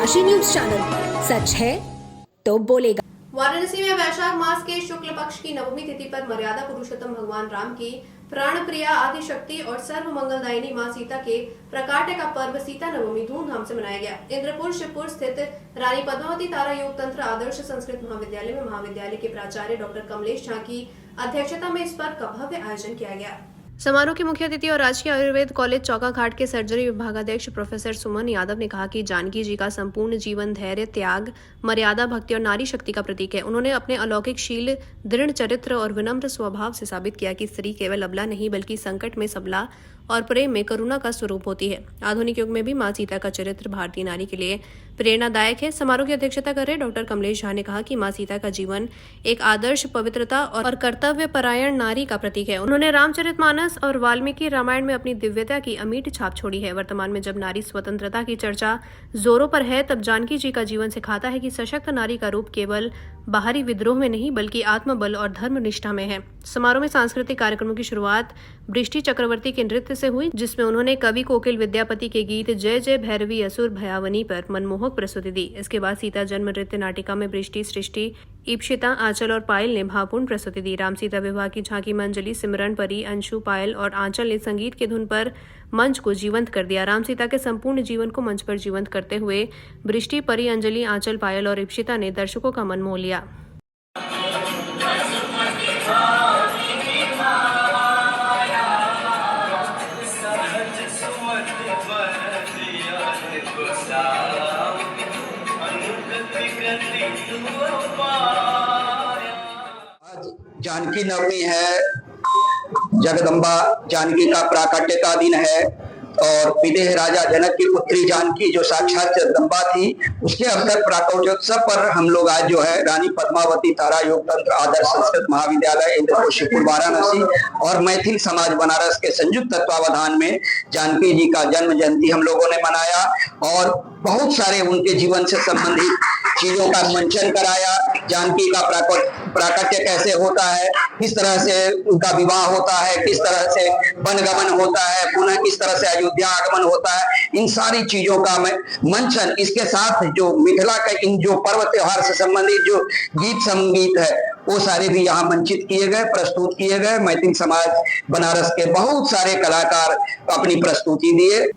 Kashi news channel, सच है तो बोलेगा। वाराणसी में वैशाख मास के शुक्ल पक्ष की नवमी तिथि पर मर्यादा पुरुषोत्तम भगवान राम की प्राण प्रिया आदिशक्ति और सर्व मंगलदायिनी मां सीता के प्रकाट्य का पर्व सीता नवमी धूमधाम से मनाया गया। इंद्रपुर शिवपुर स्थित रानी पद्मावती तारा योग तंत्र आदर्श संस्कृत महाविद्यालय में महाविद्यालय के प्राचार्य डॉक्टर कमलेश झा की अध्यक्षता में इस पर्व का भव्य आयोजन किया गया। समारोह के मुख्य अतिथि और राजकीय आयुर्वेद कॉलेज चौका घाट के सर्जरी विभागाध्यक्ष प्रोफेसर सुमन यादव ने कहा कि जानकी जी का संपूर्ण जीवन धैर्य, त्याग, मर्यादा, भक्ति और नारी शक्ति का प्रतीक है। उन्होंने अपने अलौकिक शील, दृढ़ चरित्र और विनम्र स्वभाव से साबित किया कि स्त्री केवल अबला नहीं बल्कि संकट में सबला और प्रेम में करुणा का स्वरूप होती है। आधुनिक युग में भी मां सीता का चरित्र भारतीय नारी के लिए प्रेरणादायक है। समारोह की अध्यक्षता कर रहे डॉक्टर कमलेश झा ने कहा कि मां सीता का जीवन एक आदर्श, पवित्रता और कर्तव्य परायण नारी का प्रतीक है। उन्होंने रामचरितमानस और वाल्मीकि रामायण में अपनी दिव्यता की अमिट छाप छोड़ी है। वर्तमान में जब नारी स्वतंत्रता की चर्चा जोरों पर है, तब जानकी जी का जीवन सिखाता है कि सशक्त नारी का रूप केवल बाहरी विद्रोह में नहीं बल्कि आत्मबल और धर्मनिष्ठा में है। समारोह में सांस्कृतिक कार्यक्रमों की शुरुआत बृष्टि चक्रवर्ती के नृत्य से हुई, जिसमें उन्होंने कवि कोकिल विद्यापति के गीत जय जय भैरवी असुर भयावनी पर मनमोहक प्रस्तुति दी। इसके बाद सीता जन्म नृत्य नाटिका में बृष्टि, सृष्टि, ईप्सिता, आंचल और पायल ने भावपूर्ण प्रस्तुति दी। राम सीता विवाह की झांकी में अंजलि, सिमरन, परी, अंशु, पायल और आंचल ने संगीत की धुन पर मंच को जीवंत कर दिया। राम सीता के संपूर्ण जीवन को मंच पर जीवंत करते हुए बृष्टि, परी, अंजलि, आंचल, पायल और ईप्सिता ने दर्शकों का मन मोह लिया। आज जानकी नवमी है, जगदम्बा जानकी का प्राकट्य का दिन है और विदेह राजा जनक की पुत्री जानकी जो साक्षात जगदम्बा थी, उसके अवसर प्राकट्योत्सव पर हम लोग आज जो है रानी पद्मावती तारा योग तंत्र आदर्श संस्कृत महाविद्यालय इंद्रपुर शिवपुर वाराणसी और मैथिल समाज बनारस के संयुक्त तत्वावधान में जानकी जी का जन्म जयंती हम लोगों ने मनाया और बहुत सारे उनके जीवन से संबंधित चीजों का मंचन कराया। जानकी का प्राकट्य कैसे होता है, किस तरह से उनका विवाह होता है, किस तरह से वनगमन होता है, पुनः किस तरह से अयोध्या आगमन होता है, इन सारी चीजों का मंचन, इसके साथ जो मिथिला का इन जो पर्व त्योहार से संबंधित जो गीत संगीत है वो सारे भी यहाँ मंचित किए गए, प्रस्तुत किए गए। मैथिल समाज बनारस के बहुत सारे कलाकार अपनी प्रस्तुति दिए।